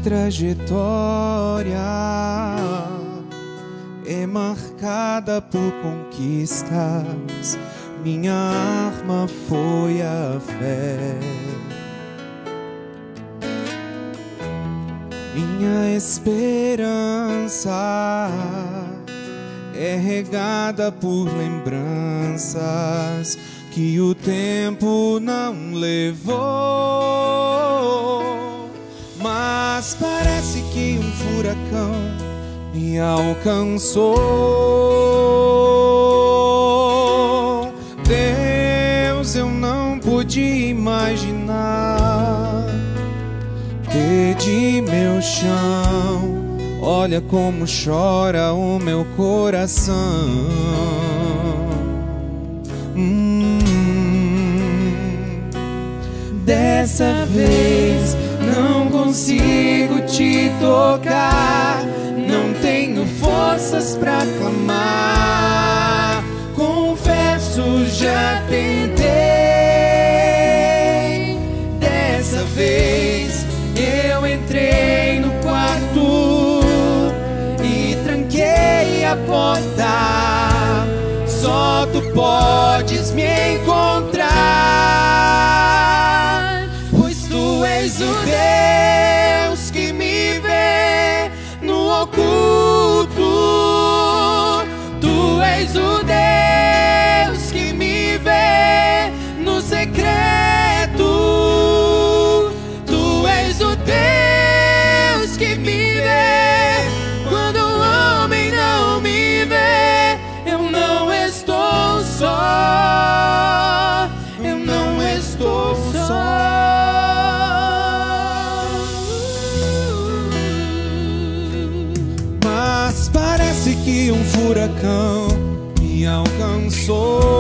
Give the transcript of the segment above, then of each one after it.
trajetória é marcada por conquistas. Minha arma foi a fé. Minha esperança é regada por lembranças que o tempo não levou. Mas parece que um furacão me alcançou. Deus, eu não pude imaginar. Perdi meu chão, olha como chora o meu coração. Dessa vez não consigo te tocar, não tenho forças pra clamar. Confesso, já tentei. Dessa vez eu entrei no quarto e tranquei a porta. Só tu podes me encontrar, pois tu és o Deus que me vê no oculto. Tu és o Deus que me vê no secreto. Tu és o Deus que me vê quando o homem não me vê. Eu não estou só, eu não estou só. Mas parece que um furacão me alcançou.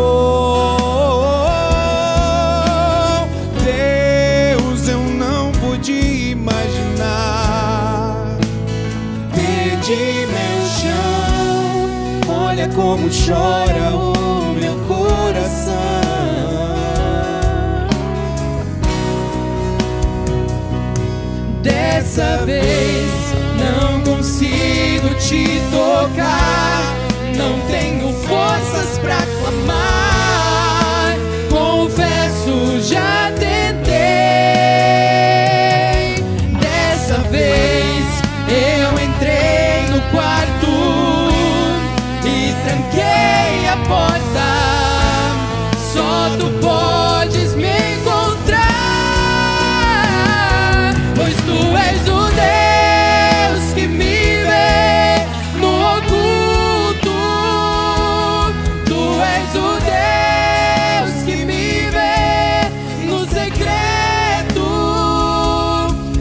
Deus, eu não pude imaginar. Perdi meu chão, olha como chora o meu coração. Dessa vez não consigo te tocar, não tenho forças pra clamar. Confesso, já tentei. Dessa vez eu entrei no quarto e tranquei a porta. Só tu podes me encontrar, pois tu és o Deus que me vê no oculto. Tu és o Deus que me vê no secreto.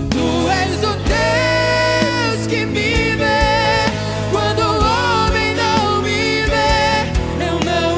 Tu és o Deus que me vê quando o homem não me vê. Eu não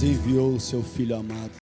Deus enviou o seu Filho amado.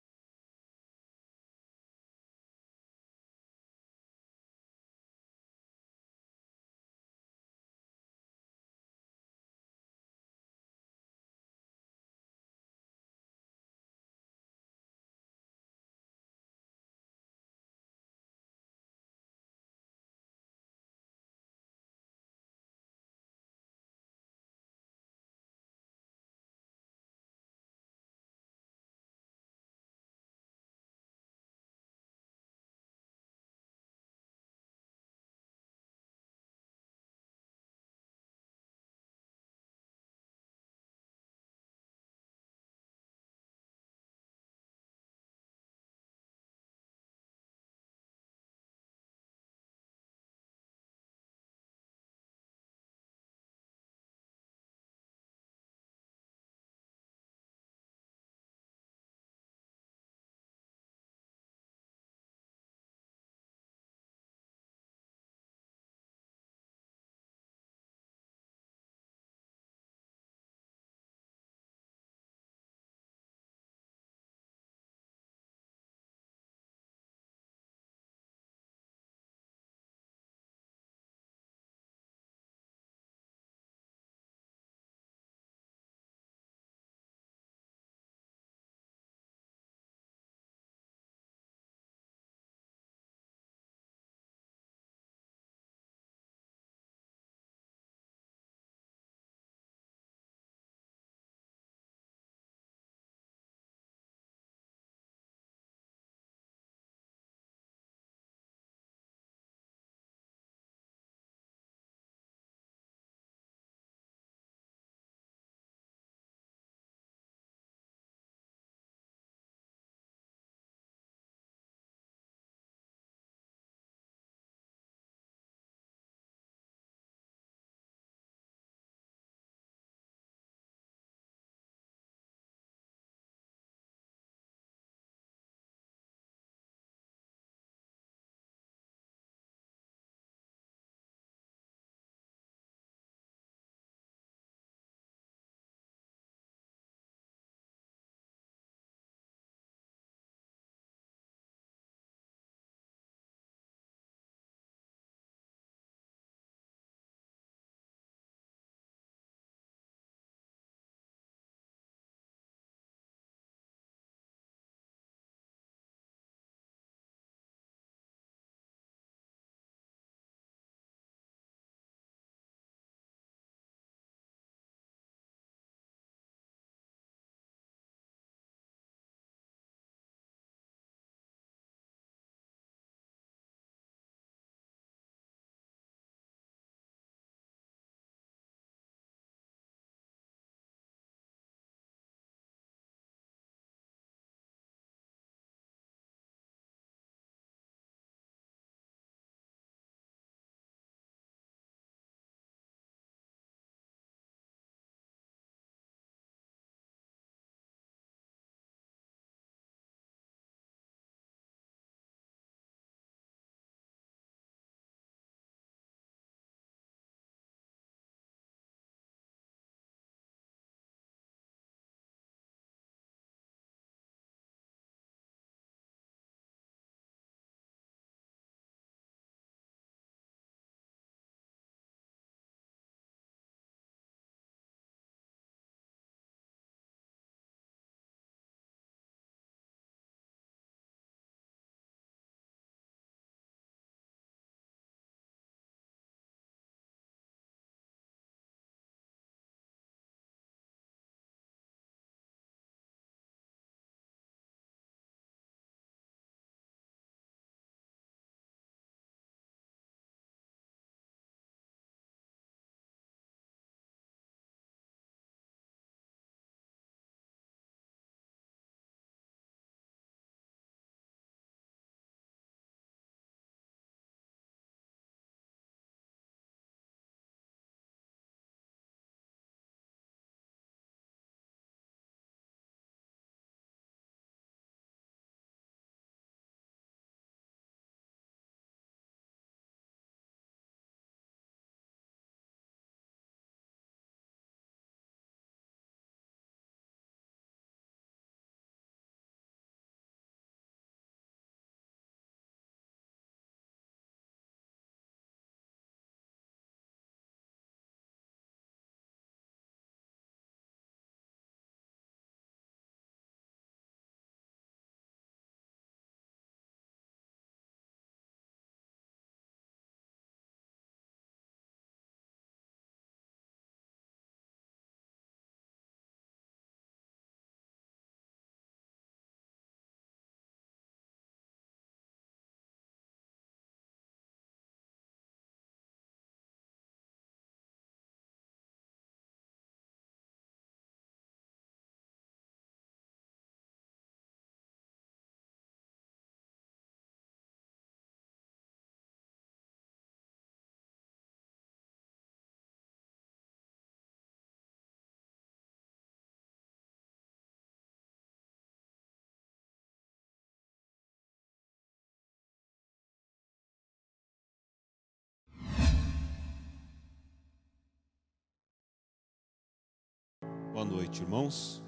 Boa noite, irmãos.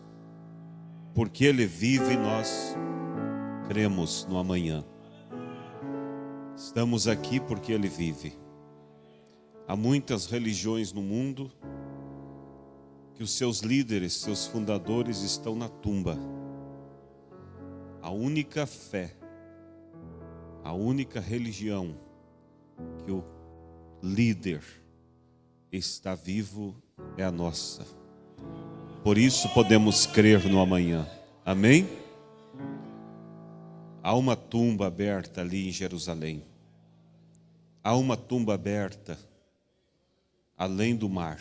Porque Ele vive, nós cremos no amanhã. Estamos aqui porque Ele vive. Há muitas religiões no mundo que os seus líderes, seus fundadores estão na tumba. A única fé, a única religião que o líder está vivo é a nossa. Por isso podemos crer no amanhã. Amém? Há uma tumba aberta ali em Jerusalém. Há uma tumba aberta além do mar.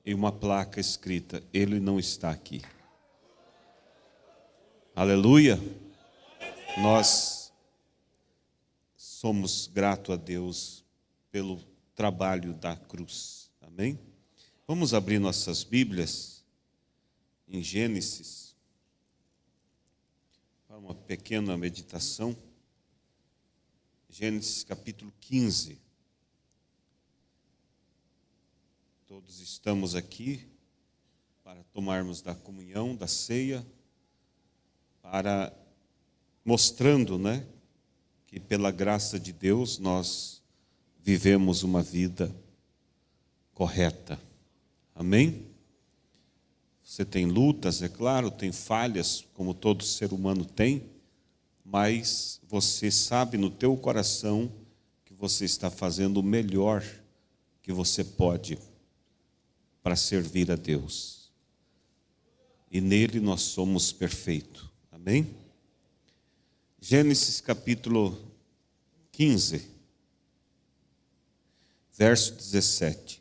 E uma placa escrita: Ele não está aqui. Aleluia! Nós somos gratos a Deus pelo trabalho da cruz. Amém? Vamos abrir nossas Bíblias em Gênesis para uma pequena meditação. Gênesis capítulo 15. Todos estamos aqui para tomarmos da comunhão, da ceia, para mostrando, que pela graça de Deus nós vivemos uma vida correta. Amém? Você tem lutas, é claro, tem falhas, como todo ser humano tem, mas você sabe no teu coração que você está fazendo o melhor que você pode para servir a Deus. E nele nós somos perfeitos. Amém? Gênesis capítulo 15, verso 17.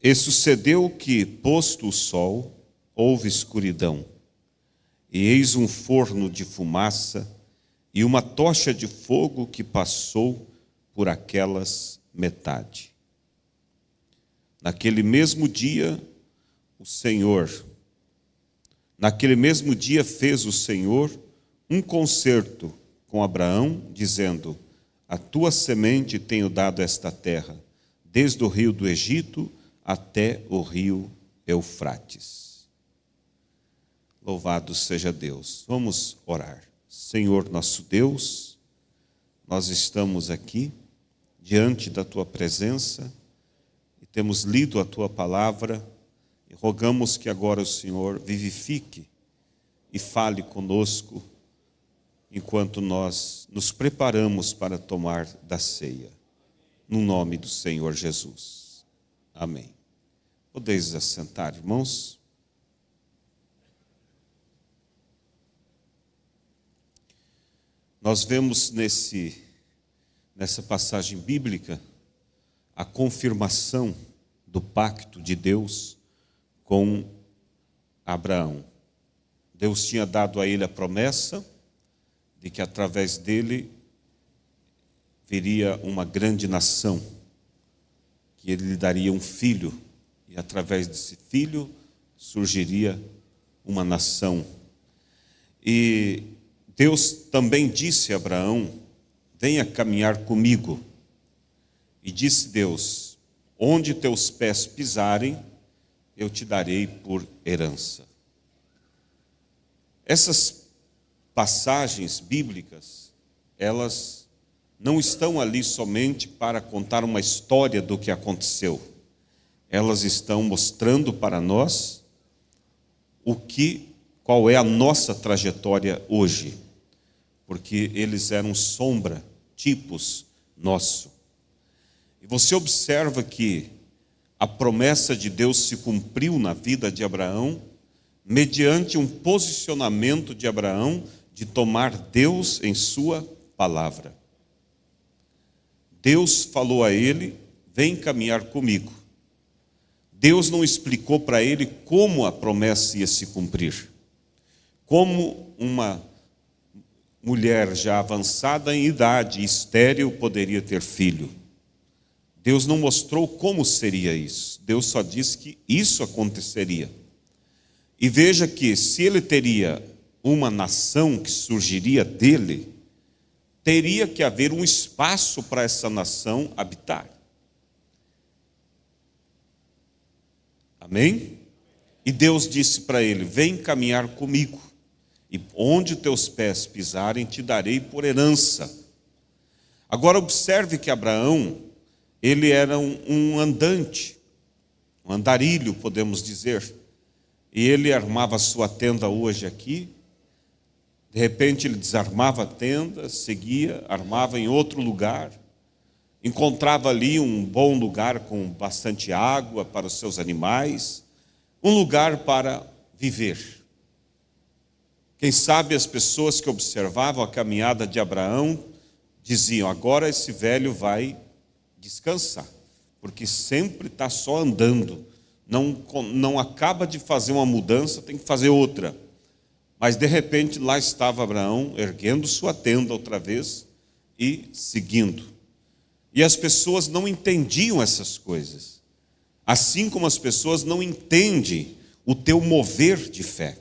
E sucedeu que, posto o sol, houve escuridão, e eis um forno de fumaça e uma tocha de fogo que passou por aquelas metade. Naquele mesmo dia fez o Senhor um concerto com Abraão, dizendo: a tua semente tenho dado esta terra, desde o rio do Egito até o rio Eufrates. Louvado seja Deus. Vamos orar. Senhor nosso Deus, nós estamos aqui diante da tua presença e temos lido a tua palavra e rogamos que agora o Senhor vivifique e fale conosco enquanto nós nos preparamos para tomar da ceia. No nome do Senhor Jesus. Amém. Podeis assentar, irmãos? Nós vemos nessa passagem bíblica a confirmação do pacto de Deus com Abraão. Deus tinha dado a ele a promessa de que através dele viria uma grande nação, que ele lhe daria um filho, e através desse filho surgiria uma nação. E Deus também disse a Abraão: venha caminhar comigo. E disse Deus: onde teus pés pisarem, eu te darei por herança. Essas passagens bíblicas, elas não estão ali somente para contar uma história do que aconteceu. Elas estão mostrando para nós qual é a nossa trajetória hoje. Porque eles eram sombra, tipos nosso. E você observa que a promessa de Deus se cumpriu na vida de Abraão, mediante um posicionamento de Abraão de tomar Deus em sua palavra. Deus falou a ele: vem caminhar comigo. Deus não explicou para ele como a promessa ia se cumprir. Como uma mulher já avançada em idade, estéril, poderia ter filho. Deus não mostrou como seria isso. Deus só disse que isso aconteceria. E veja que se ele teria uma nação que surgiria dele, teria que haver um espaço para essa nação habitar. Amém? E Deus disse para ele: vem caminhar comigo, e onde teus pés pisarem te darei por herança. Agora observe que Abraão, ele era um andante, um andarilho, podemos dizer. E ele armava a sua tenda hoje aqui, de repente ele desarmava a tenda, seguia, armava em outro lugar, encontrava ali um bom lugar com bastante água para os seus animais, um lugar para viver. Quem sabe as pessoas que observavam a caminhada de Abraão diziam: agora esse velho vai descansar, porque sempre está só andando, não acaba de fazer uma mudança, tem que fazer outra. Mas de repente lá estava Abraão, erguendo sua tenda outra vez e seguindo. E as pessoas não entendiam essas coisas, assim como as pessoas não entendem o teu mover de fé.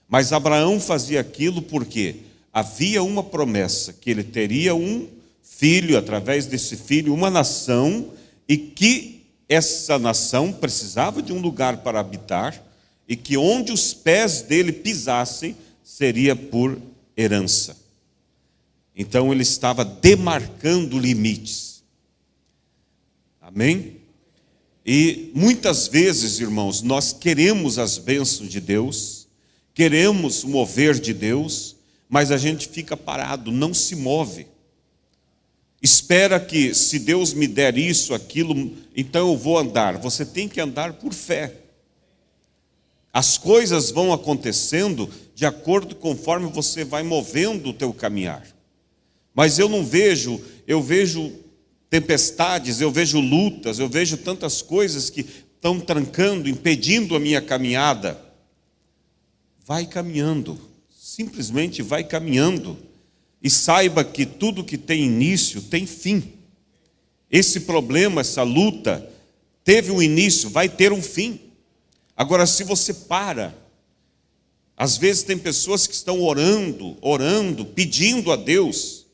Mas Abraão fazia aquilo porque havia uma promessa, que ele teria um filho, através desse filho, uma nação, e que essa nação precisava de um lugar para habitar, e que onde os pés dele pisassem, seria por herança. Então ele estava demarcando limites. Amém? E muitas vezes, irmãos, nós queremos as bênçãos de Deus, queremos o mover de Deus, mas a gente fica parado, não se move. Espera que, se Deus me der isso, aquilo, então eu vou andar. Você tem que andar por fé. As coisas vão acontecendo de acordo conforme você vai movendo o teu caminhar. Mas eu vejo tempestades, eu vejo lutas, eu vejo tantas coisas que estão trancando, impedindo a minha caminhada. Vai caminhando, simplesmente vai caminhando. E saiba que tudo que tem início tem fim. Esse problema, essa luta, teve um início, vai ter um fim. Agora, se você para, às vezes tem pessoas que estão orando, pedindo a Deus,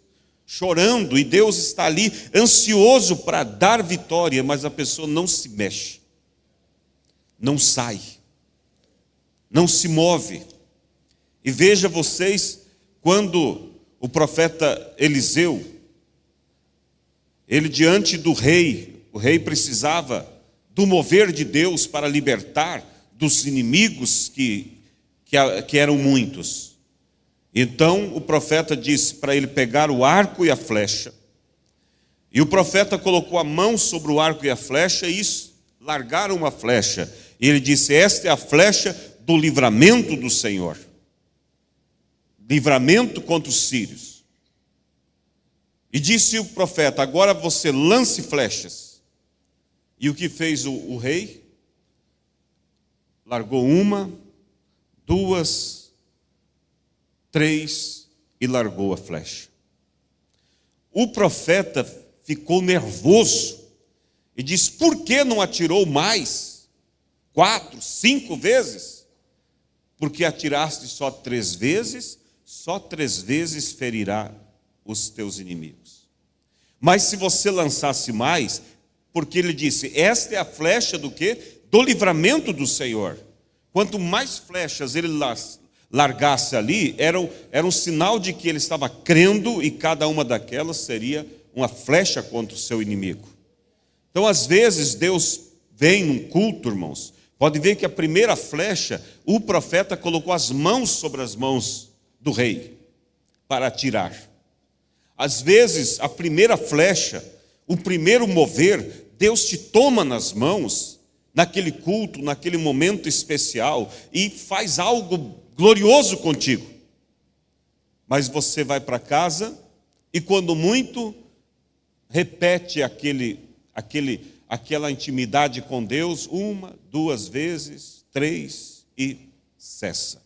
chorando, e Deus está ali ansioso para dar vitória, mas a pessoa não se mexe, não sai, não se move. E veja vocês, quando o profeta Eliseu, ele diante do rei, o rei precisava do mover de Deus para libertar dos inimigos que eram muitos. Então o profeta disse para ele pegar o arco e a flecha. E o profeta colocou a mão sobre o arco e a flecha e largaram uma flecha. E ele disse: esta é a flecha do livramento do Senhor. Livramento contra os sírios. E disse o profeta: agora você lance flechas. E o que fez o rei? Largou uma, duas, três e largou a flecha. O profeta ficou nervoso e disse: por que não atirou mais? 4, 5 vezes? Porque atiraste só 3 vezes, só 3 vezes ferirá os teus inimigos. Mas se você lançasse mais, porque ele disse: esta é a flecha do quê? Do livramento do Senhor. Quanto mais flechas ele largasse ali, era um sinal de que ele estava crendo, e cada uma daquelas seria uma flecha contra o seu inimigo. Então, às vezes, Deus vem num culto, irmãos, pode ver que a primeira flecha, o profeta colocou as mãos sobre as mãos do rei, para atirar. Às vezes, a primeira flecha, o primeiro mover, Deus te toma nas mãos, naquele culto, naquele momento especial, e faz algo glorioso contigo. Mas você vai para casa, e quando muito, repete aquela intimidade com Deus, 1, 2 vezes, 3, e cessa.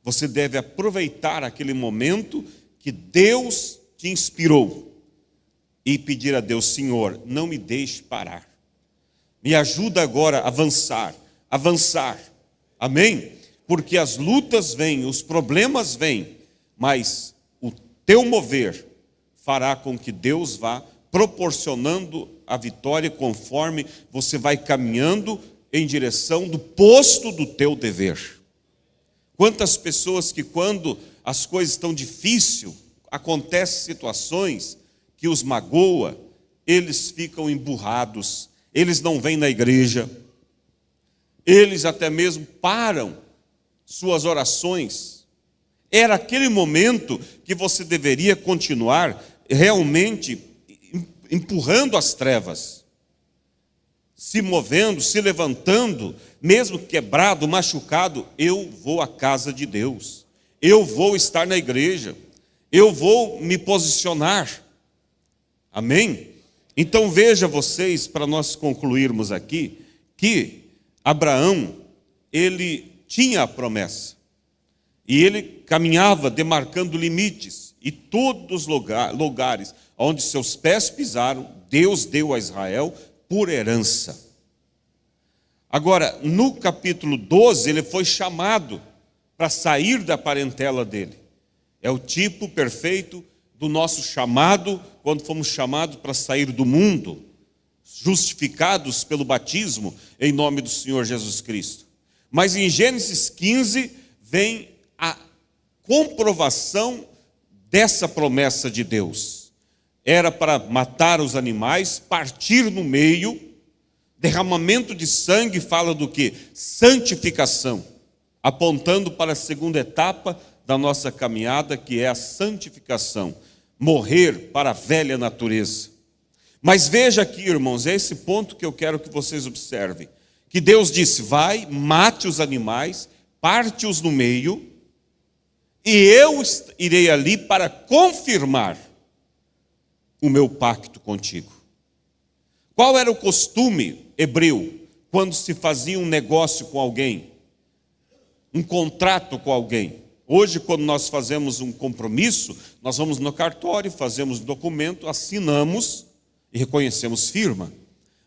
Você deve aproveitar aquele momento que Deus te inspirou e pedir a Deus: Senhor, não me deixe parar. Me ajuda agora a avançar. Amém? Porque as lutas vêm, os problemas vêm, mas o teu mover fará com que Deus vá proporcionando a vitória conforme você vai caminhando em direção do posto do teu dever. Quantas pessoas que quando as coisas estão difíceis, acontecem situações que os magoa, eles ficam emburrados, eles não vêm na igreja, eles até mesmo param suas orações. Era aquele momento que você deveria continuar realmente empurrando as trevas, se movendo, se levantando, mesmo quebrado, machucado. Eu vou à casa de Deus, eu vou estar na igreja, eu vou me posicionar. Amém? Então veja vocês, para nós concluirmos aqui, que Abraão, ele tinha a promessa, e ele caminhava demarcando limites, e todos os lugares onde seus pés pisaram, Deus deu a Israel por herança. Agora, no capítulo 12, ele foi chamado para sair da parentela dele. É o tipo perfeito do nosso chamado, quando fomos chamados para sair do mundo, justificados pelo batismo em nome do Senhor Jesus Cristo. Mas em Gênesis 15 vem a comprovação dessa promessa de Deus. Era para matar os animais, partir no meio. Derramamento de sangue fala do quê? Santificação, apontando para a segunda etapa da nossa caminhada, que é a santificação, morrer para a velha natureza. Mas veja aqui, irmãos, é esse ponto que eu quero que vocês observem, que Deus disse: vai, mate os animais, parte-os no meio, e eu irei ali para confirmar o meu pacto contigo. Qual era o costume hebreu quando se fazia um negócio com alguém, um contrato com alguém? Hoje, quando nós fazemos um compromisso, nós vamos no cartório, fazemos documento, assinamos e reconhecemos firma.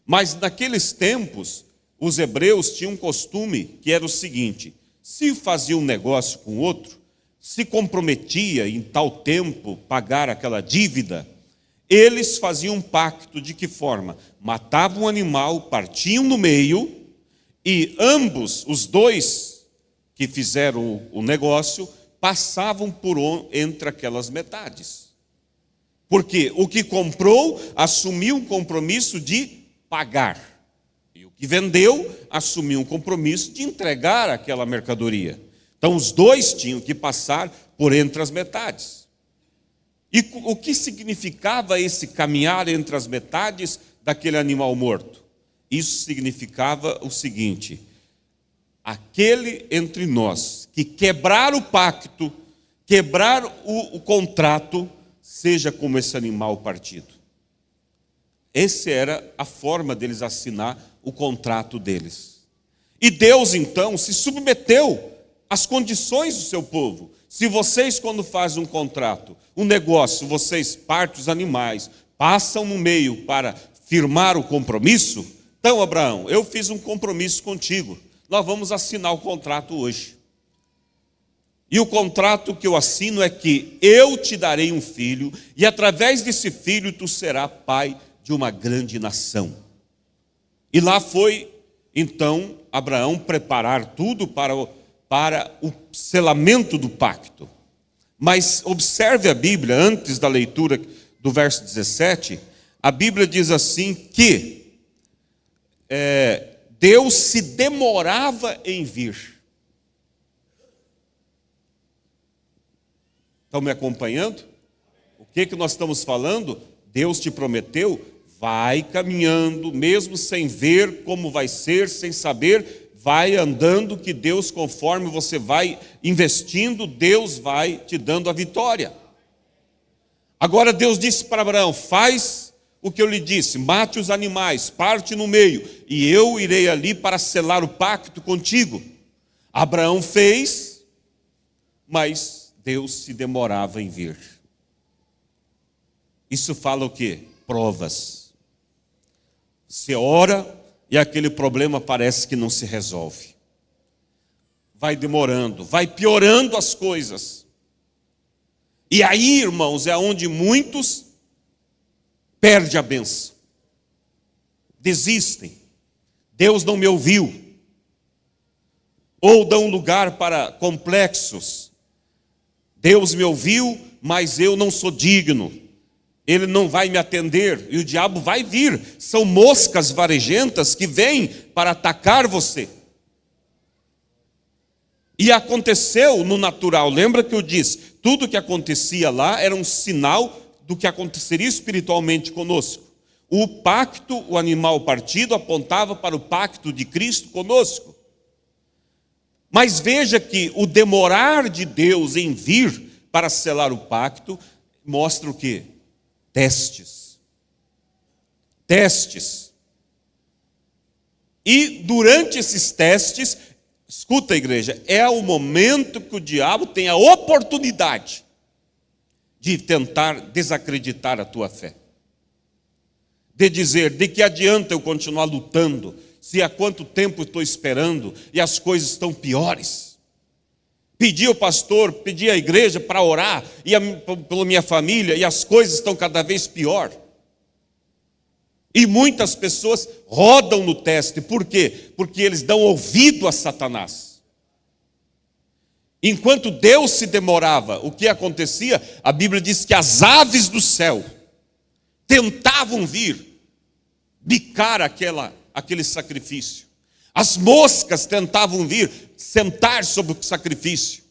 Mas naqueles tempos, os hebreus tinham um costume que era o seguinte: se fazia um negócio com outro, se comprometia em tal tempo pagar aquela dívida, eles faziam um pacto. De que forma? Matavam um animal, partiam no meio, e ambos, os dois que fizeram o negócio, passavam por entre aquelas metades. Porque o que comprou assumiu um compromisso de pagar, e o que vendeu assumiu um compromisso de entregar aquela mercadoria. Então os dois tinham que passar por entre as metades. E o que significava esse caminhar entre as metades daquele animal morto? Isso significava o seguinte: aquele entre nós que quebrar o pacto, quebrar o contrato, seja como esse animal partido. Essa era a forma deles assinar o contrato deles. E Deus então se submeteu às condições do seu povo. Se vocês, quando fazem um contrato, um negócio, vocês partem os animais, passam no meio para firmar o compromisso, então, Abraão, eu fiz um compromisso contigo, nós vamos assinar o contrato hoje. E o contrato que eu assino é que eu te darei um filho, e através desse filho tu serás pai de uma grande nação. E lá foi, então, Abraão preparar tudo para o selamento do pacto. Mas observe a Bíblia, antes da leitura do verso 17, a Bíblia diz assim que Deus se demorava em vir. Estão me acompanhando? O que nós estamos falando? Deus te prometeu, vai caminhando, mesmo sem ver como vai ser, sem saber, vai andando, que Deus, conforme você vai investindo, Deus vai te dando a vitória. Agora Deus disse para Abraão: faz o que eu lhe disse, mate os animais, parte no meio, e eu irei ali para selar o pacto contigo. Abraão fez, mas Deus se demorava em vir. Isso fala o quê? Provas. Você ora e aquele problema parece que não se resolve. Vai demorando, vai piorando as coisas. E aí, irmãos, é onde muitos perdem a bênção. Desistem. Deus não me ouviu. Ou dão lugar para complexos. Deus me ouviu, mas eu não sou digno. Ele não vai me atender e o diabo vai vir. São moscas varejentas que vêm para atacar você. E aconteceu no natural. Lembra que eu disse? Tudo que acontecia lá era um sinal do que aconteceria espiritualmente conosco. O pacto, o animal partido, apontava para o pacto de Cristo conosco. Mas veja que o demorar de Deus em vir para selar o pacto mostra o quê? Testes. Testes. E durante esses testes, escuta, igreja, é o momento que o diabo tem a oportunidade de tentar desacreditar a tua fé. De dizer, de que adianta eu continuar lutando, se há quanto tempo estou esperando e as coisas estão piores. Pedi ao pastor, pedi à igreja para orar pela minha família e as coisas estão cada vez pior. E muitas pessoas rodam no teste. Por quê? Porque eles dão ouvido a Satanás. Enquanto Deus se demorava, o que acontecia? A Bíblia diz que as aves do céu tentavam vir bicar aquele sacrifício. As moscas tentavam vir sentar sobre o sacrifício.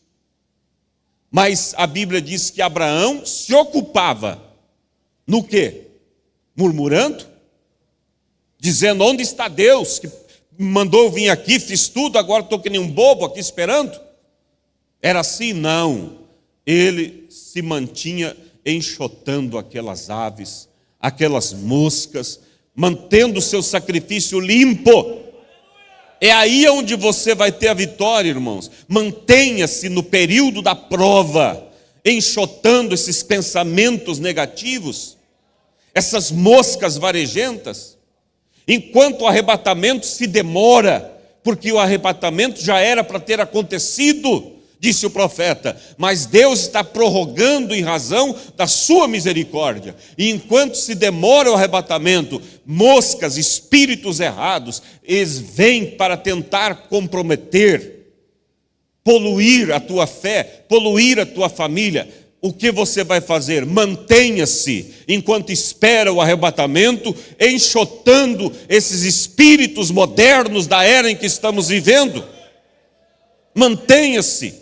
Mas a Bíblia diz que Abraão se ocupava no quê? Murmurando, dizendo, onde está Deus que me mandou eu vir aqui, fiz tudo, agora estou que nem um bobo aqui esperando. Era assim? Não. Ele se mantinha enxotando aquelas aves, aquelas moscas, mantendo o seu sacrifício limpo. É aí onde você vai ter a vitória, irmãos. Mantenha-se no período da prova, enxotando esses pensamentos negativos, essas moscas varejentas, enquanto o arrebatamento se demora, porque o arrebatamento já era para ter acontecido, disse o profeta, mas Deus está prorrogando em razão da sua misericórdia. E enquanto se demora o arrebatamento, moscas, espíritos errados, eles vêm para tentar comprometer, poluir a tua fé, poluir a tua família. O que você vai fazer? Mantenha-se, enquanto espera o arrebatamento, enxotando esses espíritos modernos da era em que estamos vivendo. Mantenha-se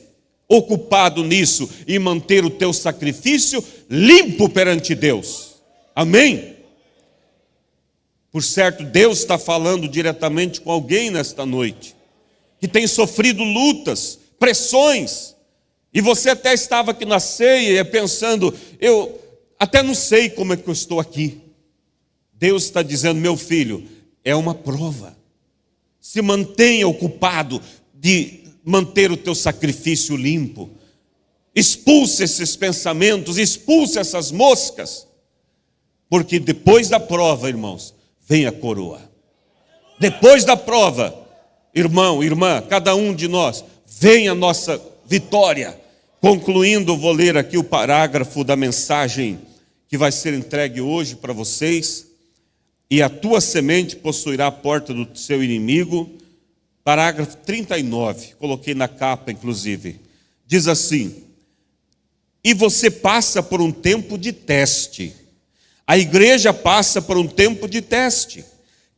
ocupado nisso e manter o teu sacrifício limpo perante Deus. Amém? Por certo, Deus está falando diretamente com alguém nesta noite, que tem sofrido lutas, pressões, e você até estava aqui na ceia pensando, eu até não sei como é que eu estou aqui. Deus está dizendo, meu filho, é uma prova. Se mantenha ocupado de manter o teu sacrifício limpo. Expulse esses pensamentos, expulse essas moscas. Porque depois da prova, irmãos, vem a coroa. Depois da prova, irmão, irmã, cada um de nós, vem a nossa vitória. Concluindo, vou ler aqui o parágrafo da mensagem que vai ser entregue hoje para vocês. E a tua semente possuirá a porta do seu inimigo. Parágrafo 39, coloquei na capa inclusive. Diz assim, e você passa por um tempo de teste. A igreja passa por um tempo de teste.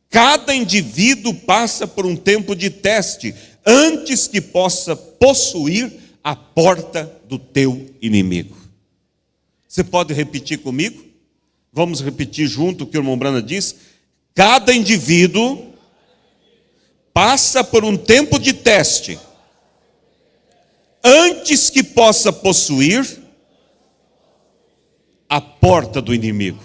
Cada indivíduo passa por um tempo de teste, antes que possa possuir a porta do teu inimigo. Você pode repetir comigo? Vamos repetir junto o que o irmão Brana diz. Cada indivíduo passa por um tempo de teste, antes que possa possuir a porta do inimigo.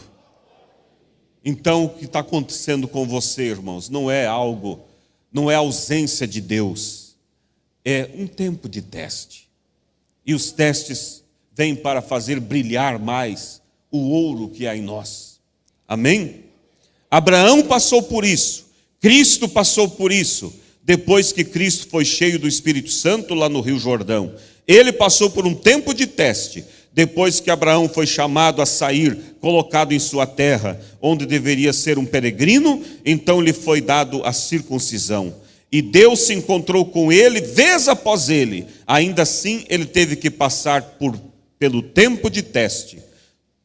Então, o que está acontecendo com você, irmãos, não é ausência de Deus, é um tempo de teste. E os testes vêm para fazer brilhar mais o ouro que há em nós. Amém? Abraão passou por isso. Cristo passou por isso, depois que Cristo foi cheio do Espírito Santo lá no Rio Jordão. Ele passou por um tempo de teste. Depois que Abraão foi chamado a sair, colocado em sua terra, onde deveria ser um peregrino, então lhe foi dado a circuncisão. E Deus se encontrou com ele vez após ele. Ainda assim, ele teve que passar pelo tempo de teste.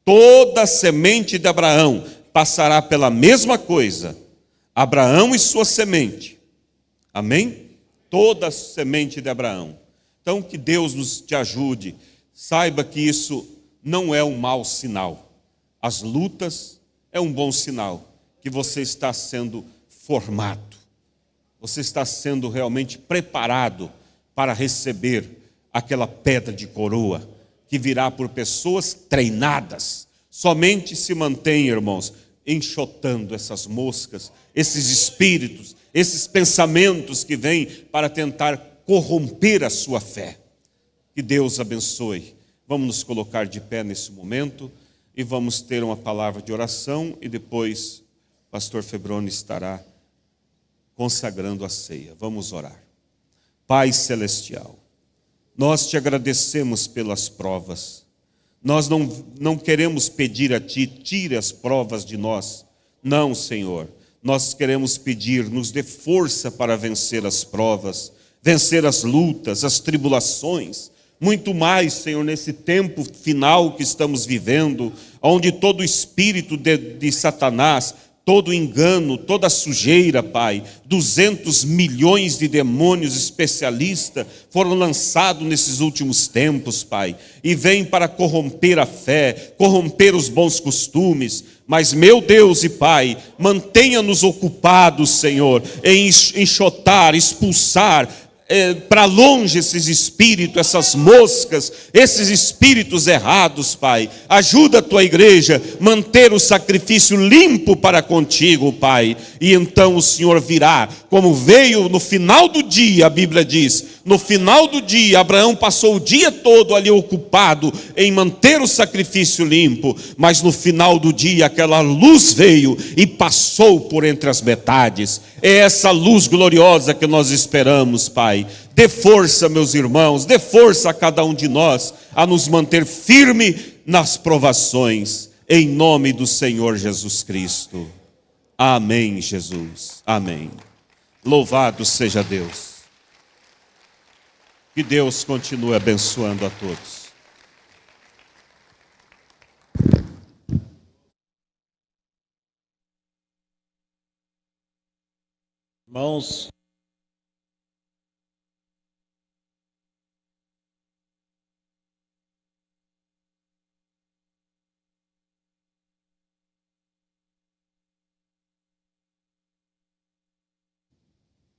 Toda a semente de Abraão passará pela mesma coisa. Abraão e sua semente. Amém? Toda a semente de Abraão. Então, que Deus te ajude. Saiba que isso não é um mau sinal. As lutas é um bom sinal. Que você está sendo formado. Você está sendo realmente preparado para receber aquela pedra de coroa que virá por pessoas treinadas. Somente se mantém, irmãos, enxotando essas moscas, esses espíritos, esses pensamentos que vêm para tentar corromper a sua fé. Que Deus abençoe. Vamos nos colocar de pé nesse momento e vamos ter uma palavra de oração e depois o pastor Febroni estará consagrando a ceia. Vamos orar. Pai celestial, nós te agradecemos pelas provas. Nós não queremos pedir a Ti, tire as provas de nós. Não, Senhor. Nós queremos pedir, nos dê força para vencer as provas, vencer as lutas, as tribulações. Muito mais, Senhor, nesse tempo final que estamos vivendo, onde todo espírito de Satanás, todo engano, toda sujeira, Pai, 200 milhões de demônios especialistas foram lançados nesses últimos tempos, Pai, e vêm para corromper a fé, corromper os bons costumes. Mas, meu Deus e Pai, mantenha-nos ocupados, Senhor, em enxotar, expulsar para longe esses espíritos, essas moscas, esses espíritos errados, Pai. Ajuda a Tua igreja a manter o sacrifício limpo para contigo, Pai. E então o Senhor virá, como veio no final do dia, a Bíblia diz. No final do dia, Abraão passou o dia todo ali ocupado em manter o sacrifício limpo. Mas no final do dia, aquela luz veio e passou por entre as metades. É essa luz gloriosa que nós esperamos, Pai. Dê força, meus irmãos, dê força a cada um de nós a nos manter firme nas provações, em nome do Senhor Jesus Cristo. Amém, Jesus. Amém. Louvado seja Deus. Que Deus continue abençoando a todos. Irmãos,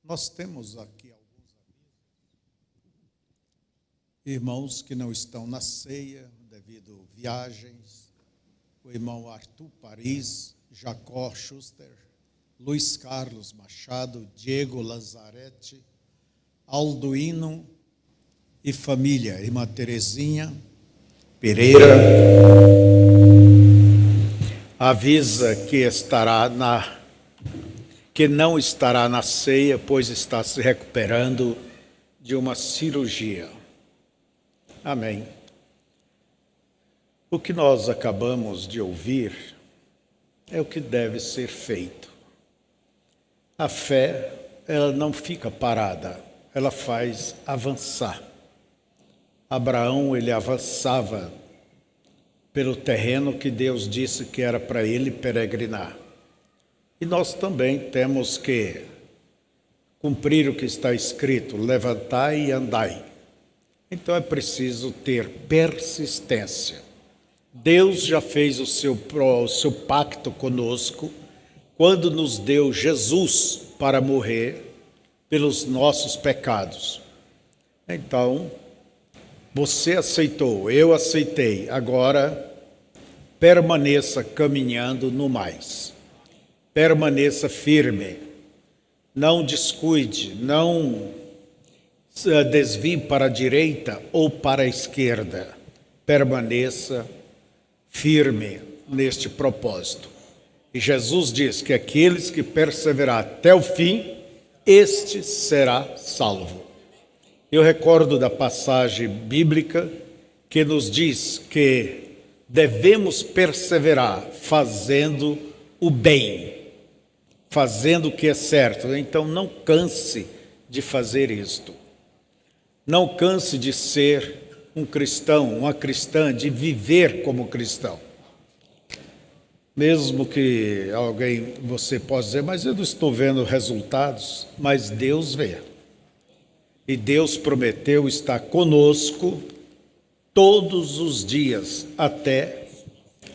nós temos aqui alguns irmãos que não estão na ceia devido a viagens. O irmão Arthur Paris, Jacó Schuster, Luiz Carlos Machado, Diego Lazarete, Alduino e família, irmã Terezinha Pereira, avisa que não estará na ceia, pois está se recuperando de uma cirurgia. Amém. O que nós acabamos de ouvir é o que deve ser feito. A fé, ela não fica parada, ela faz avançar. Abraão, ele avançava pelo terreno que Deus disse que era para ele peregrinar. E nós também temos que cumprir o que está escrito, levantai e andai. Então é preciso ter persistência. Deus já fez o seu pacto conosco, quando nos deu Jesus para morrer pelos nossos pecados. Então, você aceitou, eu aceitei, agora permaneça caminhando no mais. Permaneça firme, não descuide, não desvie para a direita ou para a esquerda. Permaneça firme neste propósito. E Jesus diz que aqueles que perseverar até o fim, este será salvo. Eu recordo da passagem bíblica que nos diz que devemos perseverar fazendo o bem, fazendo o que é certo. Então não canse de fazer isto. Não canse de ser um cristão, uma cristã, de viver como cristão. Mesmo que você possa dizer, mas eu não estou vendo resultados, mas Deus vê. E Deus prometeu estar conosco todos os dias, até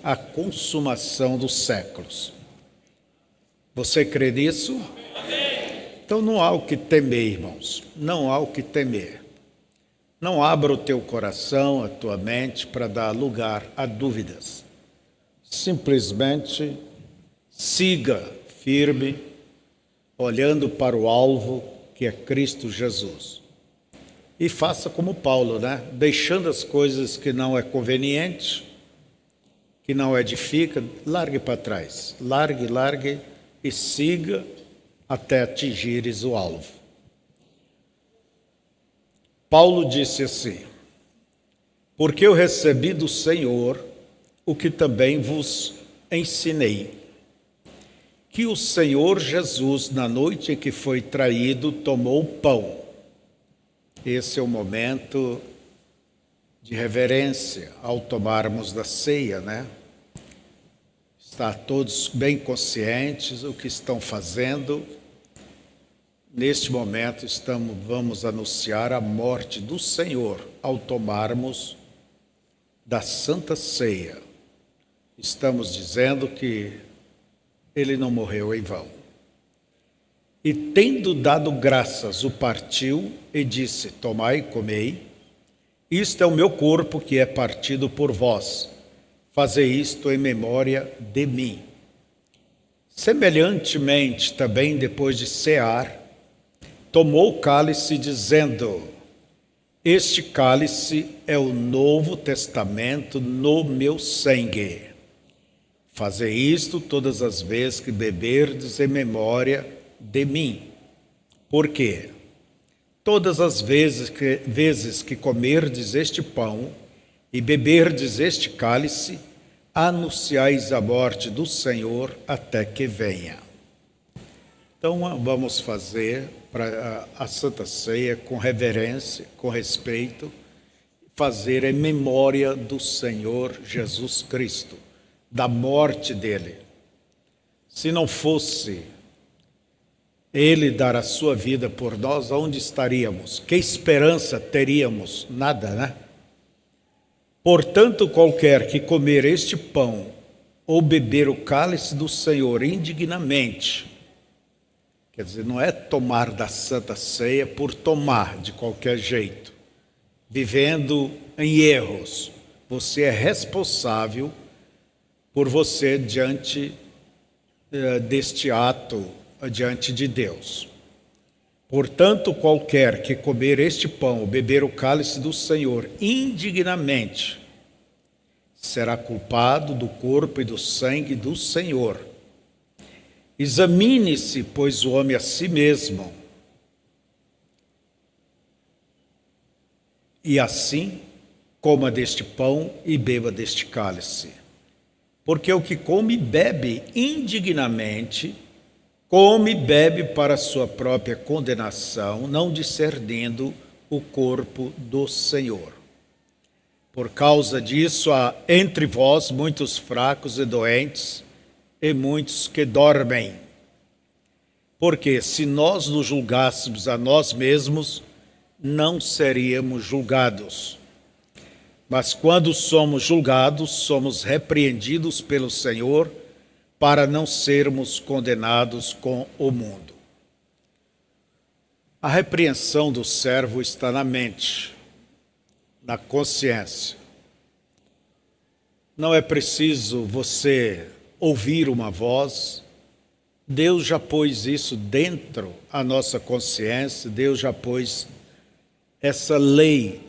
a consumação dos séculos. Você crê nisso? Então não há o que temer, irmãos. Não há o que temer. Não abra o teu coração, a tua mente, para dar lugar a dúvidas. Simplesmente siga firme, olhando para o alvo, que é Cristo Jesus. E faça como Paulo, né? Deixando as coisas que não é conveniente, que não edifica, largue para trás. Largue e siga até atingires o alvo. Paulo disse assim: porque eu recebi do Senhor o que também vos ensinei, que o Senhor Jesus, na noite em que foi traído, tomou o pão. Esse é o momento de reverência ao tomarmos da ceia, né? Está todos bem conscientes do que estão fazendo. Neste momento vamos anunciar a morte do Senhor ao tomarmos da Santa Ceia. Estamos dizendo que ele não morreu em vão. E tendo dado graças, o partiu e disse: tomai e comei, isto é o meu corpo que é partido por vós. Fazei isto em memória de mim. Semelhantemente, também depois de cear, tomou o cálice, dizendo: este cálice é o novo testamento no meu sangue. Fazei isto todas as vezes que beberdes em memória de mim. Por quê? Todas as vezes que comerdes este pão e beberdes este cálice, anunciais a morte do Senhor até que venha. Então vamos fazer a Santa Ceia com reverência, com respeito, fazer em memória do Senhor Jesus Cristo, da morte dele. Se não fosse ele dar a sua vida por nós, onde estaríamos? Que esperança teríamos? Nada, né? Portanto, qualquer que comer este pão ou beber o cálice do Senhor indignamente, quer dizer, não é tomar da Santa Ceia por tomar de qualquer jeito, vivendo em erros. Você é responsável por você diante deste ato, diante de Deus. Portanto, qualquer que comer este pão ou beber o cálice do Senhor indignamente, será culpado do corpo e do sangue do Senhor. Examine-se, pois, o homem a si mesmo, e assim coma deste pão e beba deste cálice. Porque o que come e bebe indignamente, come e bebe para a sua própria condenação, não discernindo o corpo do Senhor. Por causa disso, há entre vós muitos fracos e doentes, e muitos que dormem. Porque se nós nos julgássemos a nós mesmos, não seríamos julgados. Mas quando somos julgados, somos repreendidos pelo Senhor, para não sermos condenados com o mundo. A repreensão do servo está na mente, na consciência. Não é preciso você ouvir uma voz. Deus já pôs isso dentro da nossa consciência, Deus já pôs essa lei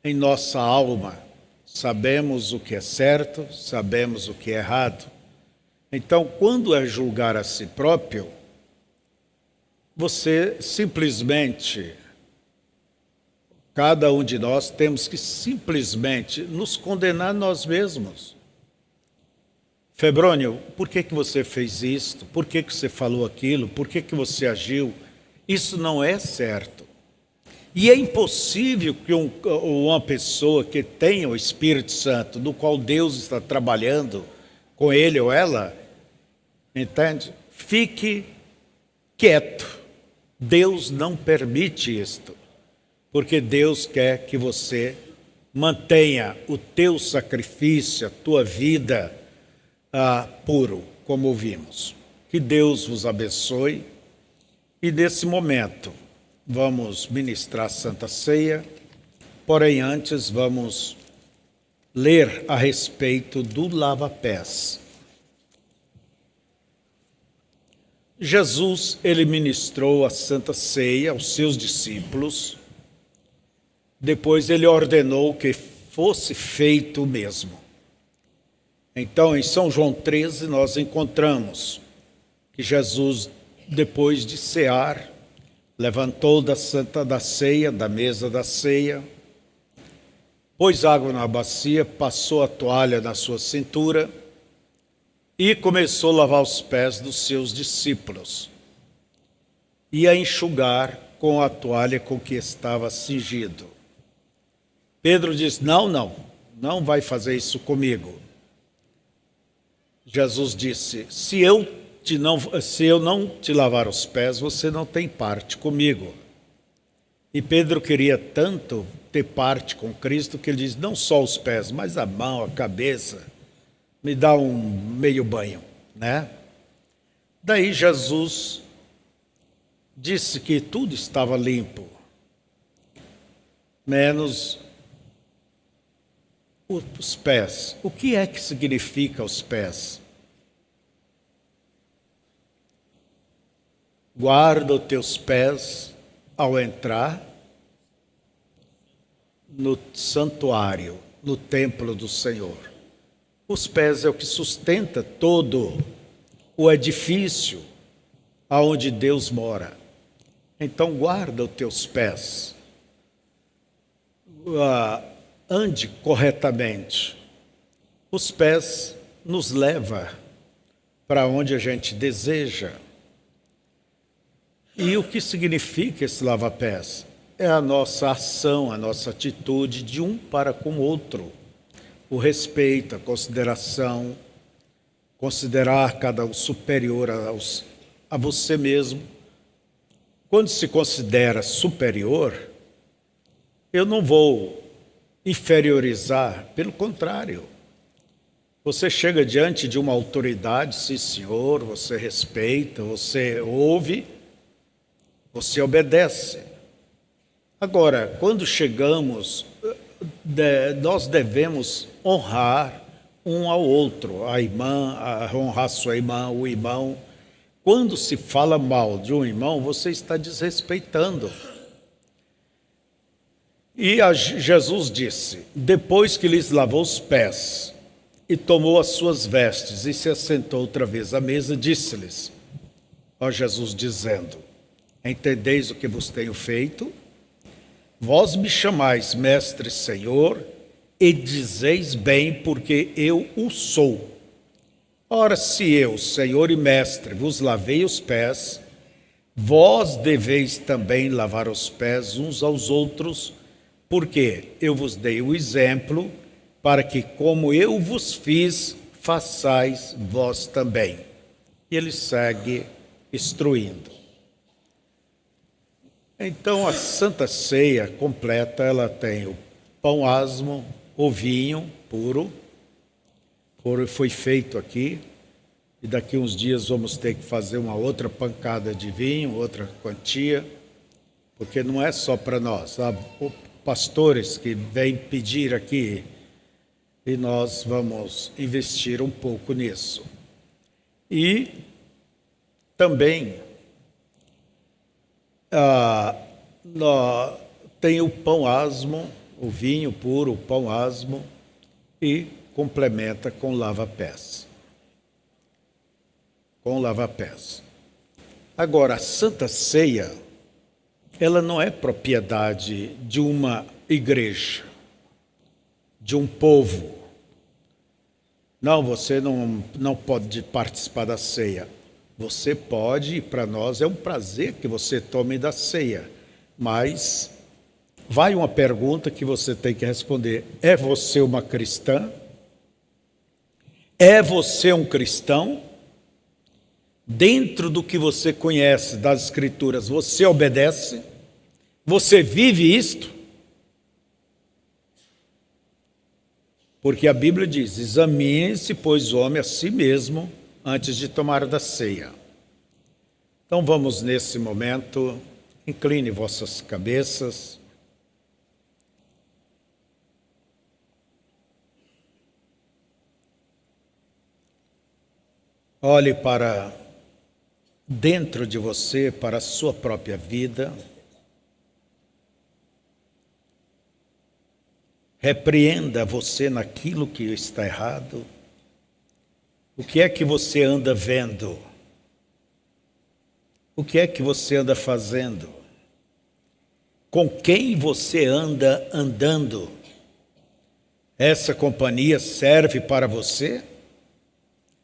em nossa alma. Sabemos o que é certo, sabemos o que é errado. Então, quando é julgar a si próprio, você simplesmente Cada um de nós temos que simplesmente nos condenar nós mesmos. Febrônio, por que você fez isto? Por que você falou aquilo? Por que você agiu? Isso não é certo. E é impossível que uma pessoa que tenha o Espírito Santo, no qual Deus está trabalhando com ele ou ela, entende? Fique quieto. Deus não permite isto, porque Deus quer que você mantenha o teu sacrifício, a tua vida puro, como ouvimos. Que Deus vos abençoe. E nesse momento, vamos ministrar a Santa Ceia, porém antes vamos ler a respeito do lava-pés. Jesus, ele ministrou a Santa Ceia aos seus discípulos, depois ele ordenou que fosse feito o mesmo. Então, em São João 13, nós encontramos que Jesus, depois de cear, levantou da ceia, da mesa da ceia, pôs água na bacia, passou a toalha na sua cintura e começou a lavar os pés dos seus discípulos e a enxugar com a toalha com que estava cingido. Pedro diz: não vai fazer isso comigo. Jesus disse: se eu não te lavar os pés, você não tem parte comigo. E Pedro queria tanto ter parte com Cristo que ele diz: não só os pés, mas a mão, a cabeça, me dá um meio banho, né? Daí Jesus disse que tudo estava limpo, menos os pés. O que é que significa os pés? Guarda os teus pés ao entrar no santuário, no templo do Senhor. Os pés é o que sustenta todo o edifício aonde Deus mora. Então guarda os teus pés. Ande corretamente. Os pés nos levam para onde a gente deseja. E o que significa esse lava-pés? É a nossa ação, a nossa atitude de um para com o outro. O respeito, a consideração, considerar cada um superior a você mesmo. Quando se considera superior, eu não vou inferiorizar, pelo contrário. Você chega diante de uma autoridade, sim senhor, você respeita, você ouve, você obedece. Agora, quando chegamos, nós devemos honrar um ao outro, a irmã, honrar sua irmã, o irmão. Quando se fala mal de um irmão, você está desrespeitando. E Jesus disse, depois que lhes lavou os pés e tomou as suas vestes e se assentou outra vez à mesa, disse-lhes, Jesus dizendo, entendeis o que vos tenho feito? Vós me chamais mestre, Senhor, e dizeis bem, porque eu o sou. Ora, se eu, Senhor e mestre, vos lavei os pés, vós deveis também lavar os pés uns aos outros, porque eu vos dei o exemplo, para que, como eu vos fiz, façais vós também. E ele segue instruindo. Então, a Santa Ceia completa, ela tem o pão asmo, o vinho puro, foi feito aqui, e daqui uns dias vamos ter que fazer uma outra pancada de vinho, outra quantia, porque não é só para nós. Há pastores que vêm pedir aqui, e nós vamos investir um pouco nisso. E também tem o pão asmo, o vinho puro, o pão asmo, e complementa com lava-pés. Com lava-pés. Agora, a Santa Ceia, ela não é propriedade de uma igreja, de um povo. Não, você não pode participar da ceia. Você pode, e para nós é um prazer que você tome da ceia. Mas vai uma pergunta que você tem que responder. É você uma cristã? É você um cristão? Dentro do que você conhece das Escrituras, você obedece? Você vive isto? Porque a Bíblia diz: examine-se, pois, o homem a si mesmo, antes de tomar da ceia. Então vamos nesse momento, incline vossas cabeças. Olhe para dentro de você, para a sua própria vida. Repreenda você naquilo que está errado. O que é que você anda vendo? O que é que você anda fazendo? Com quem você anda andando? Essa companhia serve para você?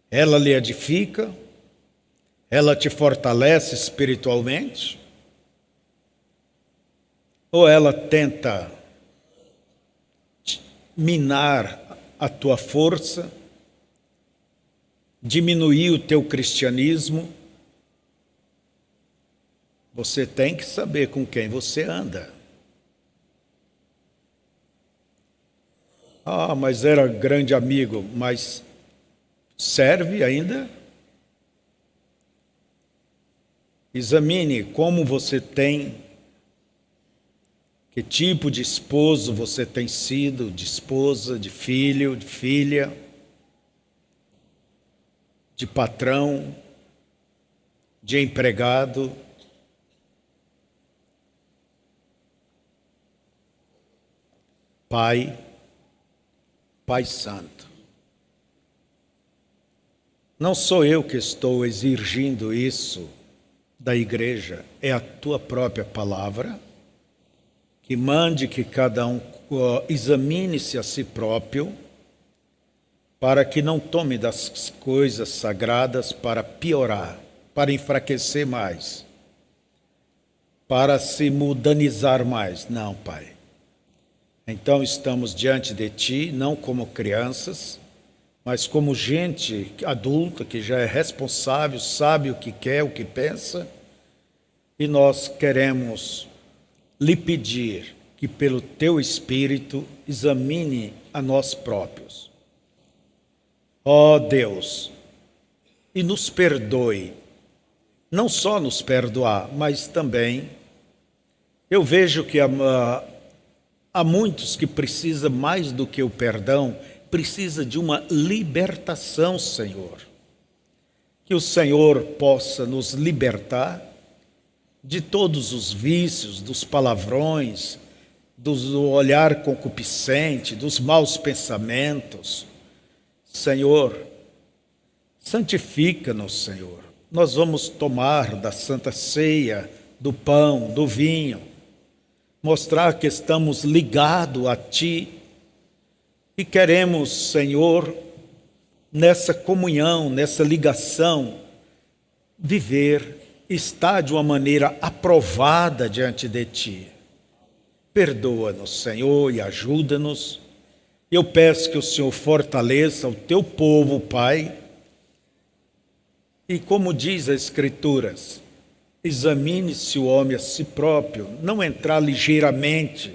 Ela lhe edifica? Ela te fortalece espiritualmente? Ou ela tenta minar a tua força, diminuir o teu cristianismo? Você tem que saber com quem você anda. Ah, mas era grande amigo, mas serve ainda? Examine como você tem, que tipo de esposo você tem sido, de esposa, de filho, de filha, de patrão, de empregado. Pai Santo, não sou eu que estou exigindo isso da igreja, é a tua própria palavra, que mande que cada um examine-se a si próprio, para que não tome das coisas sagradas para piorar, para enfraquecer mais, para se mundanizar mais. Não, Pai. Então estamos diante de Ti, não como crianças, mas como gente adulta que já é responsável, sabe o que quer, o que pensa, e nós queremos lhe pedir que pelo Teu Espírito examine a nós próprios. Ó Deus, e nos perdoe, não só nos perdoar, mas também, eu vejo que há muitos que precisam mais do que o perdão, precisa de uma libertação, Senhor. Que o Senhor possa nos libertar de todos os vícios, dos palavrões, do olhar concupiscente, dos maus pensamentos. Senhor, santifica-nos, Senhor. Nós vamos tomar da Santa Ceia, do pão, do vinho, mostrar que estamos ligados a Ti e queremos, Senhor, nessa comunhão, nessa ligação, viver, estar de uma maneira aprovada diante de Ti. Perdoa-nos, Senhor, e ajuda-nos. Eu peço que o Senhor fortaleça o Teu povo, Pai. E como diz as Escrituras, examine-se o homem a si próprio, não entrar ligeiramente,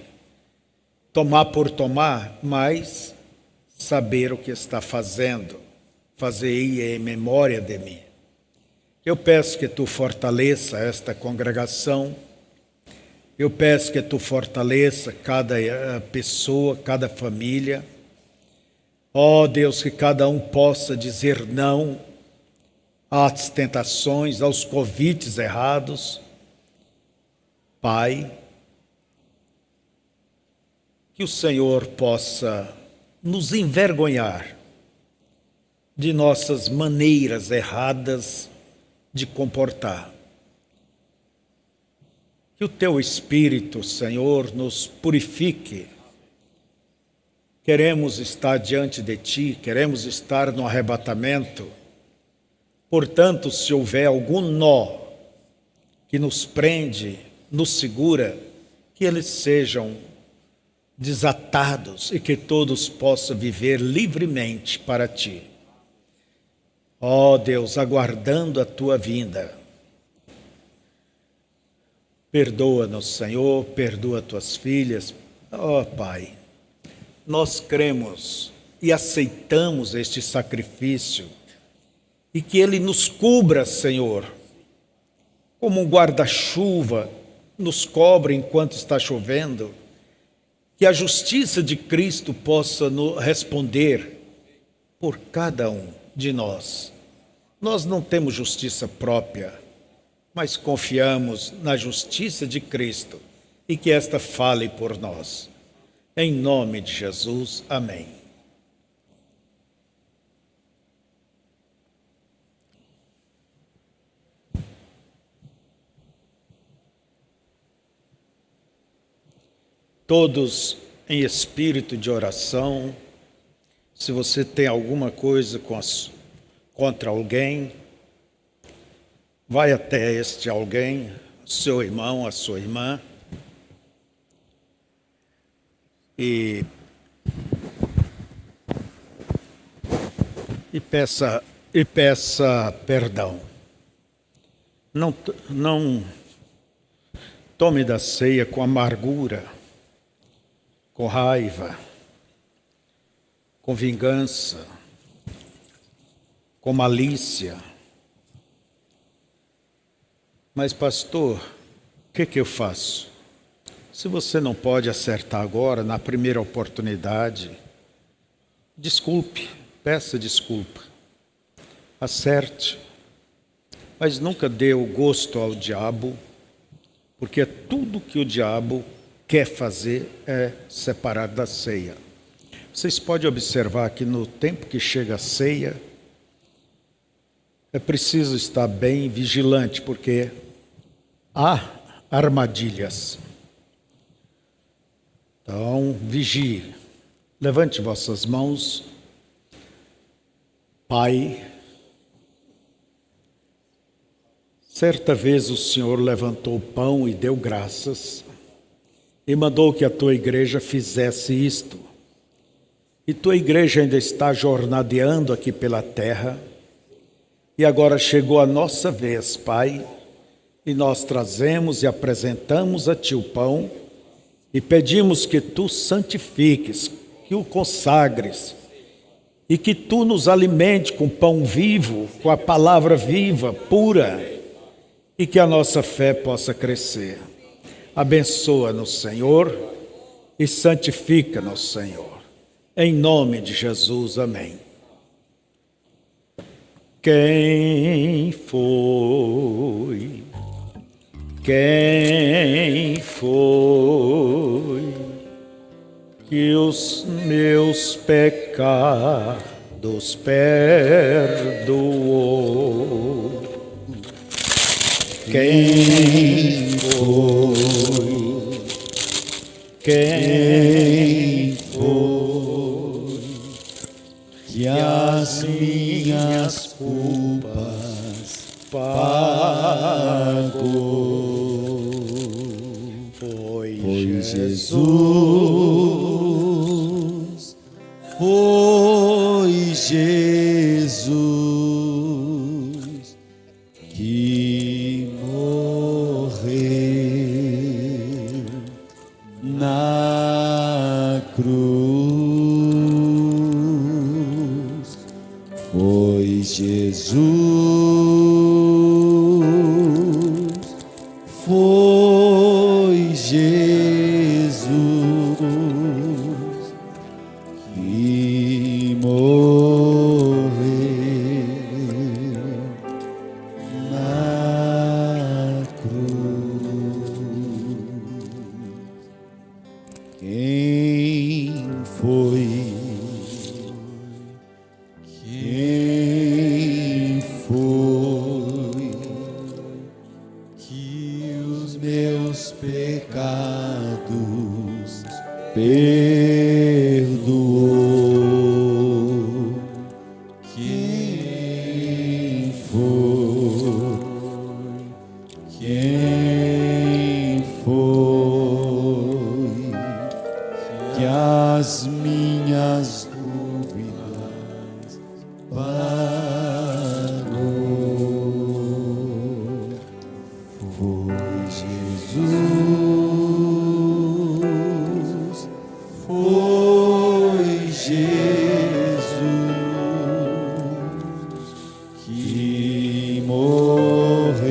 tomar por tomar, mas saber o que está fazendo, fazei em memória de mim. Eu peço que Tu fortaleça esta congregação, eu peço que Tu fortaleça cada pessoa, cada família. Ó Deus, que cada um possa dizer não às tentações, aos convites errados. Pai, que o Senhor possa nos envergonhar de nossas maneiras erradas de comportar. Que o Teu Espírito, Senhor, nos purifique. Queremos estar diante de Ti, queremos estar no arrebatamento. Portanto, se houver algum nó que nos prende, nos segura, que eles sejam desatados e que todos possam viver livremente para Ti. Ó Deus, aguardando a Tua vinda. Perdoa-nos, Senhor, perdoa Tuas filhas. Ó Pai, nós cremos e aceitamos este sacrifício e que Ele nos cubra, Senhor, como um guarda-chuva nos cobre enquanto está chovendo, que a justiça de Cristo possa nos responder por cada um de nós. Nós não temos justiça própria, mas confiamos na justiça de Cristo e que esta fale por nós. Em nome de Jesus, amém. Todos em espírito de oração. Se você tem alguma coisa contra alguém, vai até este alguém, seu irmão, a sua irmã, e peça perdão. Não tome da ceia com amargura, com raiva, com vingança, com malícia. Mas, pastor, o que eu faço? Se você não pode acertar agora, na primeira oportunidade, desculpe, peça desculpa, acerte, mas nunca dê o gosto ao diabo, porque tudo que o diabo quer fazer é separar da ceia. Vocês podem observar que no tempo que chega a ceia, é preciso estar bem vigilante, porque há armadilhas. Então, vigie. Levante vossas mãos. Pai, certa vez o Senhor levantou o pão e deu graças e mandou que a tua igreja fizesse isto. E tua igreja ainda está jornadeando aqui pela terra. E agora chegou a nossa vez, Pai, e nós trazemos e apresentamos a Ti o pão e pedimos que Tu santifiques, que o consagres e que Tu nos alimente com pão vivo, com a palavra viva, pura, e que a nossa fé possa crescer. Abençoa-nos, Senhor, e santifica-nos, Senhor. Em nome de Jesus, amém. Quem foi que os meus pecados perdoou? Quem foi que as minhas culpas pagou? Foi Jesus, foi Jesus que morreu na cruz. Foi Jesus, foi Jesus que morreu na cruz. Quem foi? Quem foi foi que as minhas dúvidas parou? Foi Jesus, foi Jesus que morreu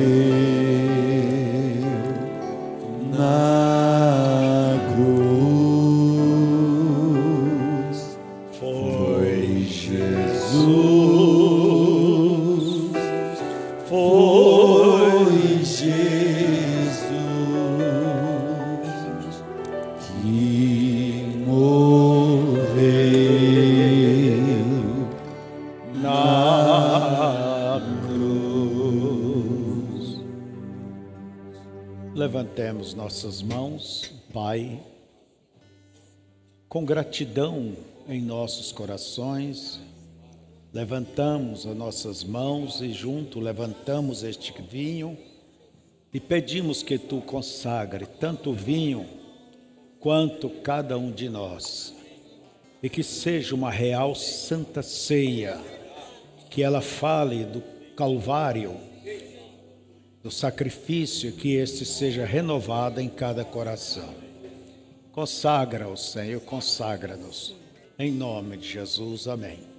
na cruz. Foi Jesus, foi Jesus que morreu na cruz. Levantemos nossas mãos, Pai, com gratidão em nossos corações. Levantamos as nossas mãos e junto levantamos este vinho e pedimos que Tu consagre tanto o vinho quanto cada um de nós, e que seja uma real santa ceia, que ela fale do Calvário, do sacrifício, que este seja renovado em cada coração. Consagra-o, Senhor, consagra-nos. Em nome de Jesus, amém.